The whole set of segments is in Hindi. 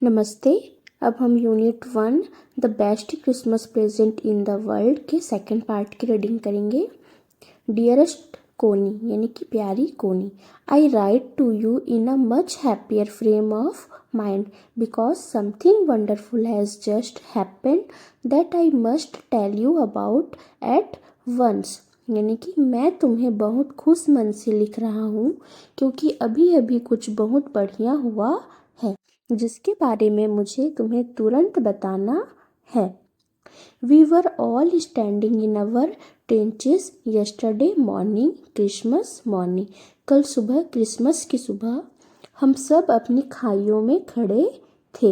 नमस्ते। अब हम unit 1 the best Christmas present in the world के सेकंड पार्ट की रीडिंग करेंगे। डियरेस्ट कोनी यानी कि प्यारी Connie, I write to you in a much happier frame of mind because something wonderful has just happened that I must tell you about at once. यानी कि मैं तुम्हें बहुत खुश मन से लिख रहा हूँ क्योंकि अभी अभी कुछ बहुत बढ़िया हुआ है जिसके बारे में मुझे तुम्हें तुरंत बताना है। We were all standing in our trenches yesterday morning Christmas morning. कल सुबह क्रिसमस की सुबह हम सब अपनी खाइयों में खड़े थे।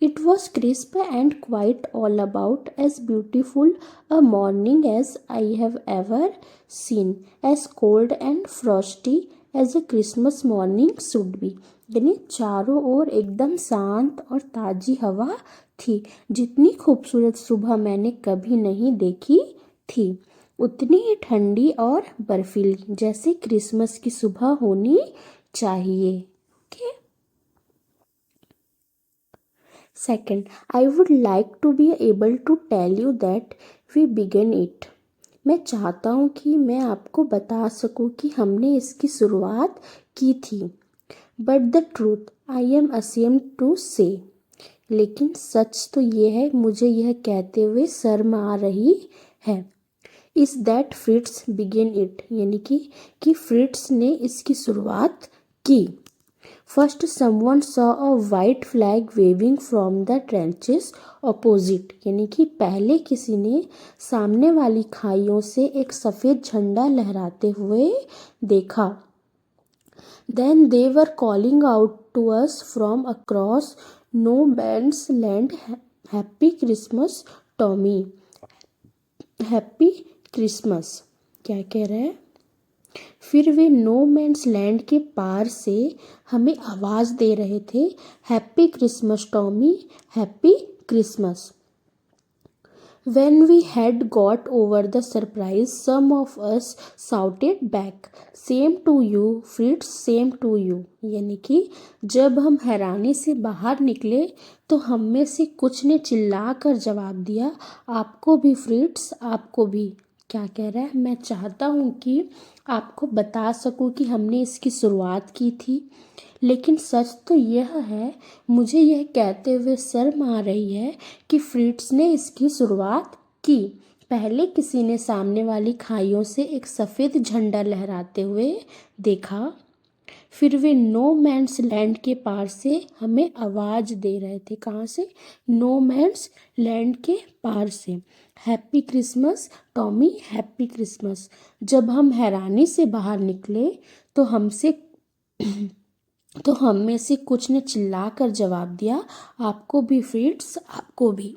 It was crisp and quite all about as beautiful a morning as I have ever seen, as cold and frosty as a Christmas morning should be. यानी चारों ओर एकदम शांत और ताज़ी हवा थी। जितनी खूबसूरत सुबह मैंने कभी नहीं देखी थी, उतनी ही ठंडी और बर्फीली जैसे क्रिसमस की सुबह होनी चाहिए। Okay. Second, I would like to be able to tell you that we began it. मैं चाहता हूँ कि मैं आपको बता सकूँ कि हमने इसकी शुरुआत की थी। But the truth I am ashamed to say, लेकिन सच तो ये है, मुझे यह कहते हुए शर्म आ रही है। इस दैट फ्रिट्स बिगिन इट, यानी कि फ्रिट्स ने इसकी शुरुआत की। First someone saw a white flag waving from the trenches opposite, यानी कि पहले किसी ने सामने वाली खाइयों से एक सफ़ेद झंडा लहराते हुए देखा। Then they were calling out to us from across no man's land, Happy Christmas, Tommy. Happy Christmas। क्या कह रहे हैं? फिर वे नो मैंस लैंड के पार से हमें आवाज़ दे रहे थे, happy Christmas Tommy, happy Christmas. When we had got over the surprise, some of us shouted back, "Same to you, Fritz, same to you." यानी कि जब हम हैरानी से बाहर निकले तो हम में से कुछ ने चिल्लाकर जवाब दिया, आपको भी फ्रिट्स, आपको भी। क्या कह रहा है? मैं चाहता हूँ कि आपको बता सकूँ कि हमने इसकी शुरुआत की थी, लेकिन सच तो यह है, मुझे यह कहते हुए शर्म आ रही है कि फ्रिट्स ने इसकी शुरुआत की। पहले किसी ने सामने वाली खाइयों से एक सफ़ेद झंडा लहराते हुए देखा। फिर वे नो मैंस लैंड के पार से हमें आवाज़ दे रहे थे। कहाँ से? नो मैंस लैंड के पार से। Happy Christmas Tommy, happy Christmas. जब हम हैरानी से बाहर निकले तो हम में से कुछ ने चिल्लाकर जवाब दिया, आपको भी फ्रिट्स, आपको भी।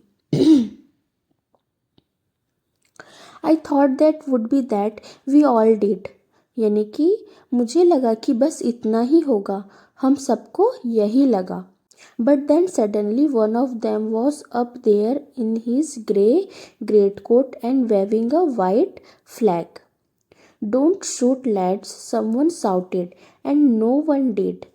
I thought that would be that we all did, यानी कि मुझे लगा कि बस इतना ही होगा, हम सबको यही लगा। But then suddenly one of them was up there in his great coat and waving a white flag. Don't shoot lads, someone shouted, and no one did.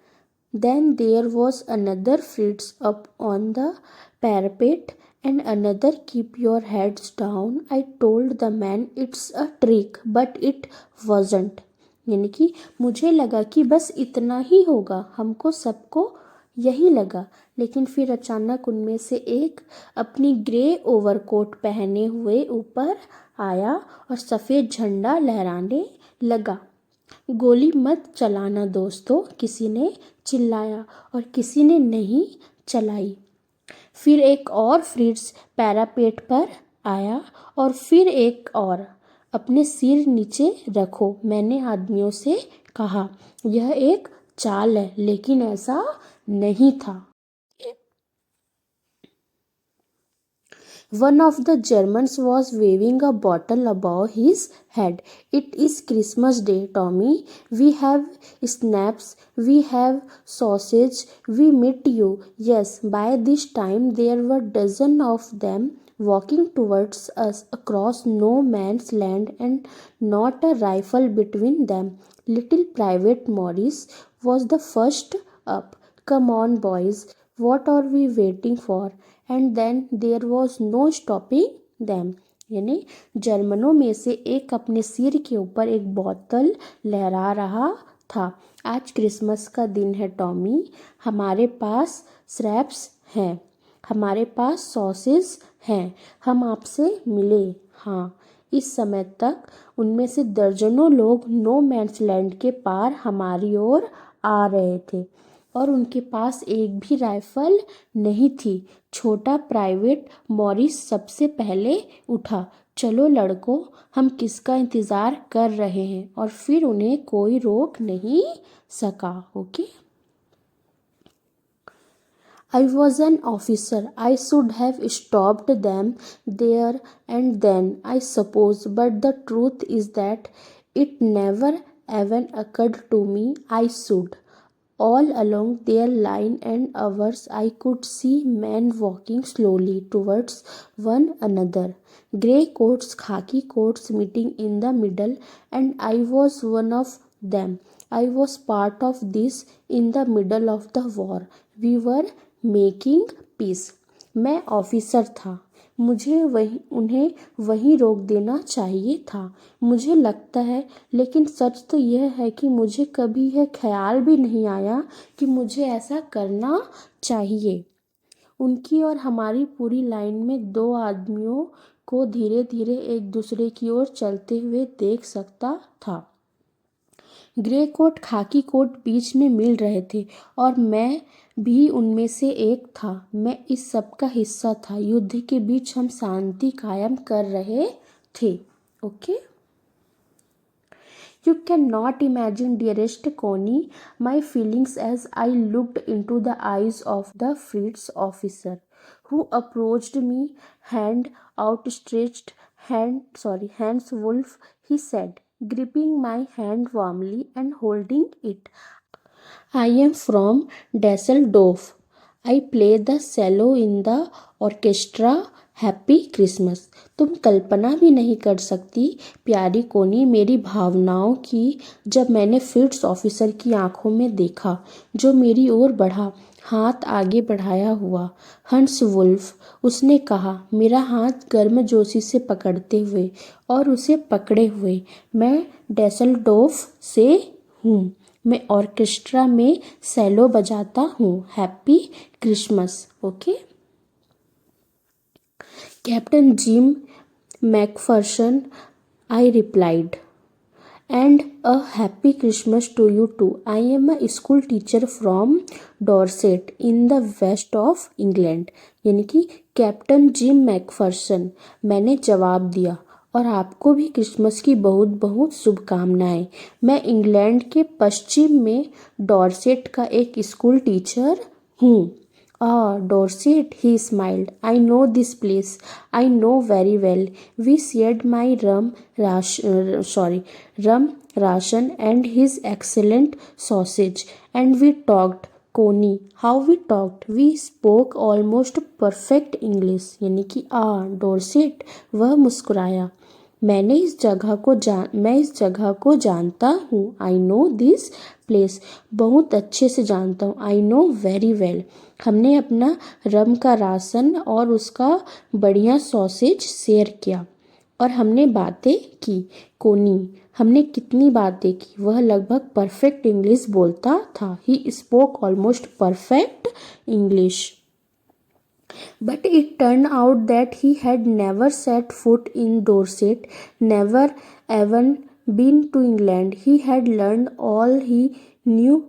Then there was another Fritz up on the parapet and another, keep your heads down. I told the man it's a trick, but it wasn't. यानी कि मुझे लगा कि बस इतना ही होगा, हमको सबको यही लगा, लेकिन फिर अचानक उनमें से एक अपनी ग्रे ओवरकोट पहने हुए ऊपर आया और सफ़ेद झंडा लहराने लगा। गोली मत चलाना दोस्तों, किसी ने चिल्लाया और किसी ने नहीं चलाई। फिर एक और फ्रिट्स पैरापेट पर आया और फिर एक और। अपने सिर नीचे रखो, मैंने आदमियों से कहा। यह एक चाल है, लेकिन ऐसा नहीं था। One of the Germans was waving a bottle above his head. It is Christmas Day, Tommy. We have snaps, we have sausage, we meet you. Yes, by this time there were dozens of them walking towards us across no man's land and not a rifle between them. Little Private Morris was the first up. Come on, boys, What are we waiting for? And then there was no stopping them. यानी जर्मनों में से एक अपने सिर के ऊपर एक बोतल लहरा रहा था। आज क्रिसमस का दिन है टॉमी, हमारे पास स्रैप्स हैं, हमारे पास सॉसेस हैं, हम आपसे मिले। हाँ, इस समय तक उनमें से दर्जनों लोग नो मैन्स लैंड के पार हमारी ओर आ रहे थे और उनके पास एक भी राइफल नहीं थी। छोटा प्राइवेट मॉरिस सबसे पहले उठा। चलो लड़कों, हम किसका इंतज़ार कर रहे हैं? और फिर उन्हें कोई रोक नहीं सका। Okay, I was an officer. I should have stopped them there and then, I suppose, but the truth is that it never even occurred to me I should. All along their line and ours, I could see men walking slowly towards one another. Grey coats, khaki coats meeting in the middle, and I was one of them. I was part of this in the middle of the war. We were making piece. मैं ऑफिसर था, मुझे उन्हें वहीं रोक देना चाहिए था। मुझे लगता है, लेकिन सच तो यह है कि मुझे कभी यह ख्याल भी नहीं आया कि मुझे ऐसा करना चाहिए। उनकी और हमारी पूरी लाइन में दो आदमियों को धीरे धीरे एक दूसरे की ओर चलते हुए देख सकता था। ग्रे कोट खाकी कोट बीच में मिल रहे थे और मैं भी उनमें से एक था। मैं इस सब का हिस्सा था। युद्ध के बीच हम शांति कायम कर रहे थे। Okay, You cannot imagine, dearest Connie, my feelings as I looked into the eyes of the Fritz officer, who approached me, hands Wolf, he said, gripping my hand warmly and holding it. I am from Dusseldorf. I play the cello in the orchestra. Happy Christmas. तुम कल्पना भी नहीं कर सकती प्यारी कोनी मेरी भावनाओं की जब मैंने फिट्स ऑफिसर की आंखों में देखा, जो मेरी ओर बढ़ा, हाथ आगे बढ़ाया हुआ। हंस वुल्फ, उसने कहा, मेरा हाथ गर्मजोशी से पकड़ते हुए और उसे पकड़े हुए। मैं डेसलडोफ से हूँ, मैं ऑर्केस्ट्रा में सेलो बजाता हूँ। Happy Christmas. Okay, captain gym Macpherson, I replied, and a happy Christmas to you too. I am a school teacher from Dorset in the west of England. यानी कि कैप्टन जिम मैकफर्सन, मैंने जवाब दिया, और आपको भी क्रिसमस की बहुत बहुत शुभकामनाएं। मैं इंग्लैंड के पश्चिम में डॉर्सेट का एक स्कूल टीचर हूँ। Dorset, he smiled. I know this place. I know very well. We shared my rum ration and his excellent sausage. And we talked. Connie, how we talked. We spoke almost perfect English. यानी कि डॉर्सेट, वह मुस्कुराया। मैं इस जगह को जानता हूँ। आई नो दिस प्लेस, बहुत अच्छे से जानता हूँ। I know very well. हमने अपना रम का राशन और उसका बढ़िया सॉसेज शेयर किया और हमने बातें की। कोनी, हमने कितनी बातें की? वह लगभग परफेक्ट इंग्लिश बोलता था। He spoke almost perfect English. But it turned out that he had never set foot in Dorset, never even been to England. He had learned all he knew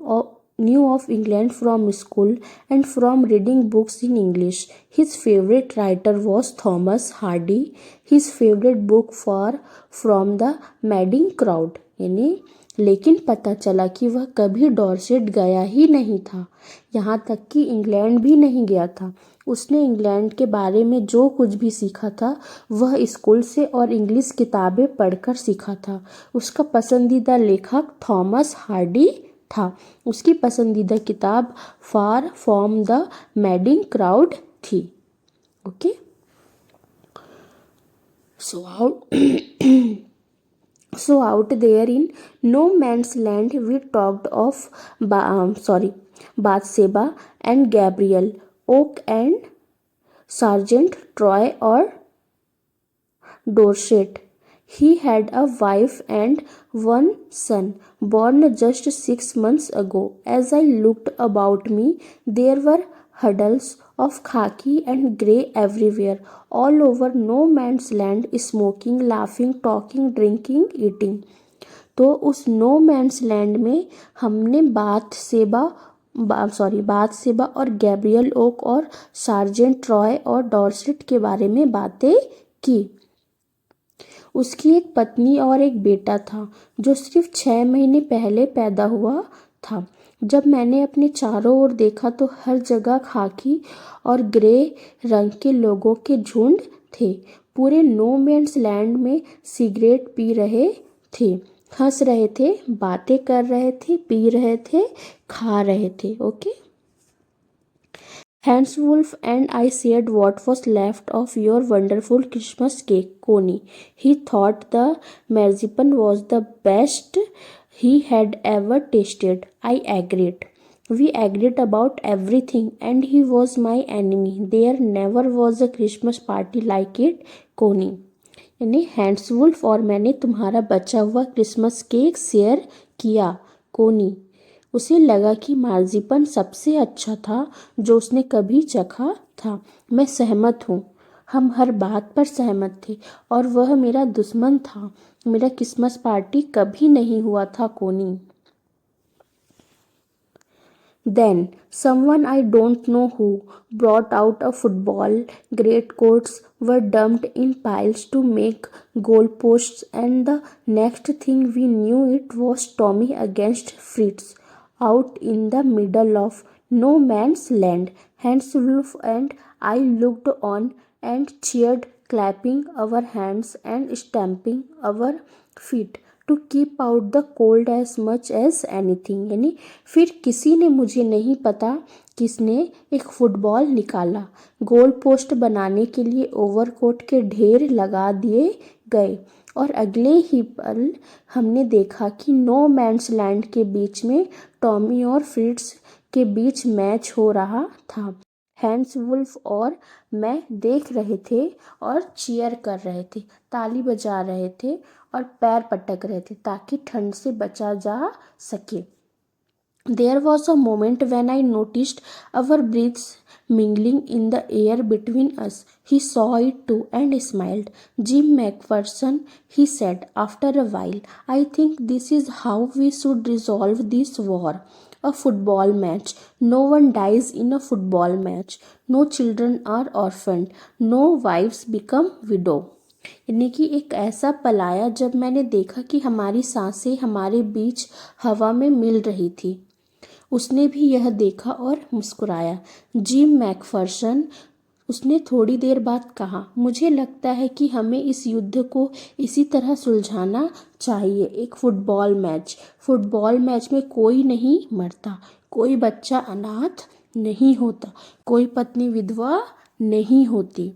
of England from school and from reading books in English. His favorite writer was Thomas Hardy. His favorite book was From the Madding Crowd. यानी लेकिन पता चला कि वह कभी डॉर्सेट गया ही नहीं था, यहाँ तक कि इंग्लैंड भी नहीं गया था। उसने इंग्लैंड के बारे में जो कुछ भी सीखा था वह स्कूल से और इंग्लिश किताबें पढ़कर सीखा था। उसका पसंदीदा लेखक थॉमस हार्डी था। उसकी पसंदीदा किताब far from the madding crowd थी। Okay, So out there in no man's land, we talked of Bathsheba and Gabriel, Oak and sergeant Troy और Dorset. He had a wife and one son, born just 6 months ago. As I looked about me, there were huddles of khaki and grey everywhere, all over no man's land, smoking, laughing, talking, drinking, eating. तो उस नो मैंस लैंड में हमने बाथ सेबा और गैब्रियल ओक और सार्जेंट ट्रॉय और डॉर्सेट के बारे में बातें की. उसकी एक पत्नी और एक बेटा था जो सिर्फ 6 महीने पहले पैदा हुआ था. जब मैंने अपने चारों ओर देखा तो हर जगह खाकी और ग्रे रंग के लोगों के झुंड थे. पूरे नो मैंस लैंड में सिगरेट पी रहे थे, हंस रहे थे, बातें कर रहे थे, पी रहे थे, खा रहे थे. Okay. Hans Wolf and I shared what was left of your wonderful Christmas cake, Connie. He thought the marzipan was the best he had ever tasted. I agreed. We agreed about everything, and he was my enemy. There never was a Christmas party like it, Connie. यानी हैंड्स वुल्फ और मैंने तुम्हारा बचा हुआ क्रिसमस केक शेयर किया, कोनी. उसे लगा कि मार्जिपन सबसे अच्छा था जो उसने कभी चखा था. मैं सहमत हूँ. हम हर बात पर सहमत थे और वह मेरा दुश्मन था. मेरा क्रिसमस पार्टी कभी नहीं हुआ था, कोनी. Then someone I don't know who brought out a football. Greatcoats were dumped in piles to make goalposts, and the next thing we knew it was Tommy against Fritz out in the middle of no man's land. Hans Wolf and I looked on and cheered, clapping our hands and stamping our feet to keep out the cold as much as anything. यानी फिर किसी ने, मुझे नहीं पता किसने, एक फुटबॉल निकाला. गोल पोस्ट बनाने के लिए ओवरकोट के ढेर लगा दिए गए और अगले ही पल हमने देखा कि नो मैंस लैंड के बीच में टॉमी और फ्रिट्ज के बीच मैच हो रहा था. हैंस वुल्फ और मैं देख रहे थे और चीयर कर रहे थे, ताली बजा रहे थे और पैर पटक रहे थे ताकि ठंड से बचा जा सके. There was a moment when I noticed our breaths mingling in the air between us. He saw it too and smiled. Jim McPherson, he said after a while, I think this is how we should resolve this war. A football match. No one dies in a football match. No children are orphaned. No wives become widow. यानी कि एक ऐसा पल आया जब मैंने देखा कि हमारी सांसें हमारे बीच हवा में मिल रही थी. उसने भी यह देखा और मुस्कुराया. जिम मैकफर्सन, उसने थोड़ी देर बाद कहा, मुझे लगता है कि हमें इस युद्ध को इसी तरह सुलझाना चाहिए. एक फुटबॉल मैच में कोई नहीं मरता, कोई बच्चा अनाथ नहीं होता, कोई पत्नी विधवा नहीं होती.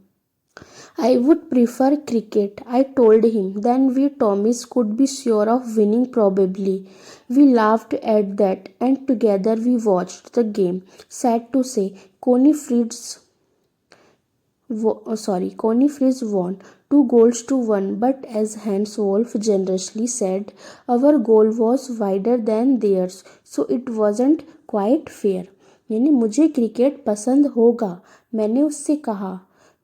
I would prefer cricket, I told him. Then we Tommies could be sure of winning probably. We laughed at that and together we watched the game. Sad to say, Connie Fritz won 2-1, but as Hans Wolf generously said, our goal was wider than theirs, so it wasn't quite fair. यानी मुझे क्रिकेट पसंद होगा, मैंने उससे कहा.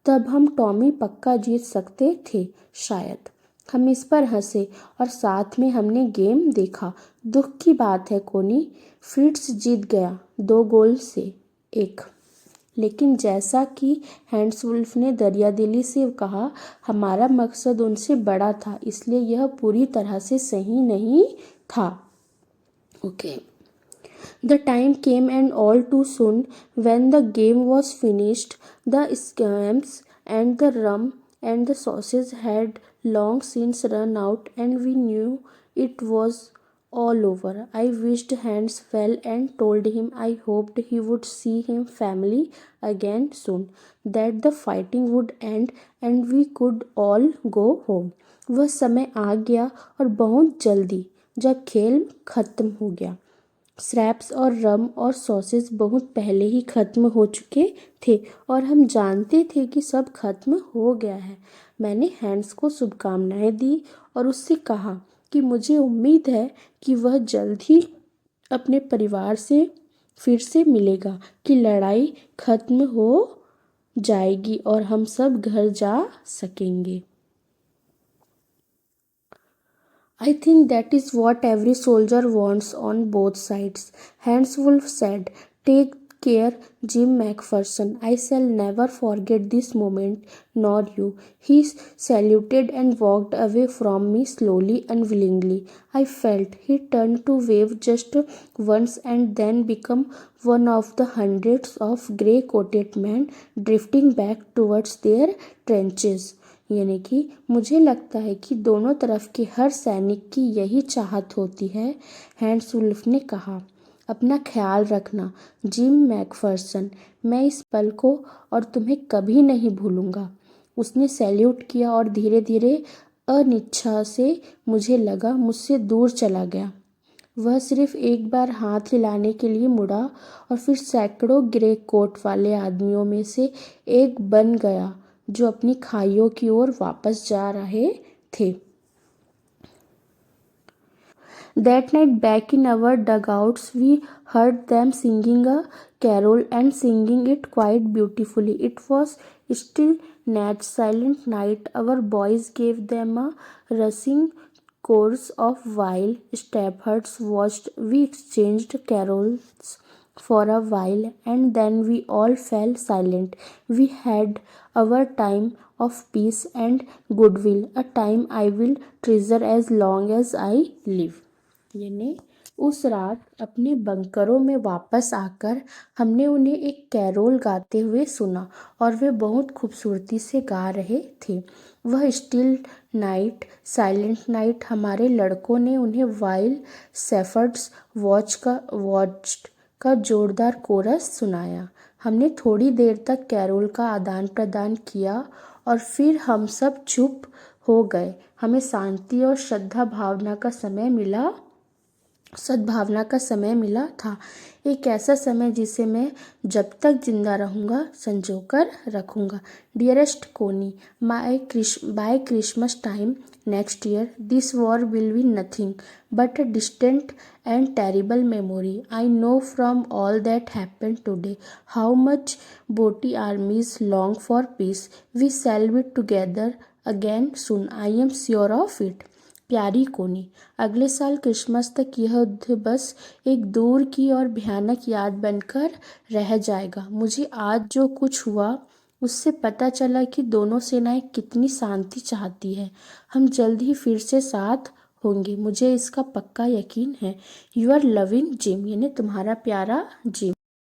तब हम टॉमी पक्का जीत सकते थे शायद. हम इस पर हंसे और साथ में हमने गेम देखा. दुख की बात है कोनी, फ्रिट्ज जीत गया 2 गोल से 1. लेकिन जैसा कि हैंड्स वुल्फ ने दरियादिली से कहा, हमारा मकसद उनसे बड़ा था, इसलिए यह पूरी तरह से सही नहीं था. Okay. The time came, and all too soon, when the game was finished. The scamps and the rum and the sauces had long since run out, and we knew it was all over. I wished Hans well and told him I hoped he would see his family again soon, that the fighting would end and we could all go home. वह समय आ गया और बहुत जल्दी जब खेल खत्म हो गया स्रैप्स और रम और सॉसेस बहुत पहले ही ख़त्म हो चुके थे और हम जानते थे कि सब खत्म हो गया है। मैंने हैंड्स को शुभकामनाएं दी और उससे कहा कि मुझे उम्मीद है कि वह जल्द ही अपने परिवार से फिर से मिलेगा, कि लड़ाई खत्म हो जाएगी और हम सब घर जा सकेंगे। I think that is what every soldier wants on both sides, Hans Wolf said. Take care, Jim McPherson. I shall never forget this moment, nor you. He saluted and walked away from me slowly, unwillingly. I felt he turned to wave just once and then become one of the hundreds of grey coated men drifting back towards their trenches. यानी कि मुझे लगता है कि दोनों तरफ के हर सैनिक की यही चाहत होती है, हैंड्स वुल्फ ने कहा। अपना ख्याल रखना, जिम मैकफर्सन। मैं इस पल को और तुम्हें कभी नहीं भूलूंगा। उसने सैल्यूट किया और धीरे धीरे अनिच्छा से मुझे लगा मुझसे दूर चला गया। वह सिर्फ एक बार हाथ हिलाने के लिए मुड़ा और फिर सैकड़ों ग्रे कोट वाले आदमियों में से एक बन गया जो अपनी खाइयों की ओर वापस जा रहे थे। That night, back in our dugouts, we heard them singing a carol and singing it quite beautifully. It was still Nat's silent night. Our boys gave them a rushing chorus of while shepherds watched. We exchanged carols for a while and then we all fell silent. We had our time of peace and goodwill, a time I will treasure as long as I live. यानी उस रात अपने बंकरों में वापस आकर हमने उन्हें एक कैरोल गाते हुए सुना और वे बहुत खूबसूरती से गा रहे थे। वह स्टिल नाइट, साइलेंट नाइट, हमारे लड़कों ने उन्हें वाइल्ड शेफर्ड्स वॉच्ड का जोरदार कोरस सुनाया। हमने थोड़ी देर तक कैरोल का आदान प्रदान किया और फिर हम सब चुप हो गए। हमें शांति और सद्भावना का समय मिला था, एक ऐसा समय जिसे मैं जब तक जिंदा रहूँगा संजोकर रखूँगा। Dearest Connie, by Christmas time next year this war will be nothing but a distant and terrible memory. I know from all that happened today how much both armies long for peace. We shall be together again soon. I am sure of it. प्यारी कोनी, अगले साल क्रिसमस तक यह युद्ध बस एक दूर की और भयानक याद बनकर रह जाएगा। मुझे आज जो कुछ हुआ उससे पता चला कि दोनों सेनाएं कितनी शांति चाहती है। हम जल्द ही फिर से साथ होंगे, मुझे इसका पक्का यकीन है। यूर लविंग जिम, यानी तुम्हारा प्यारा जिम।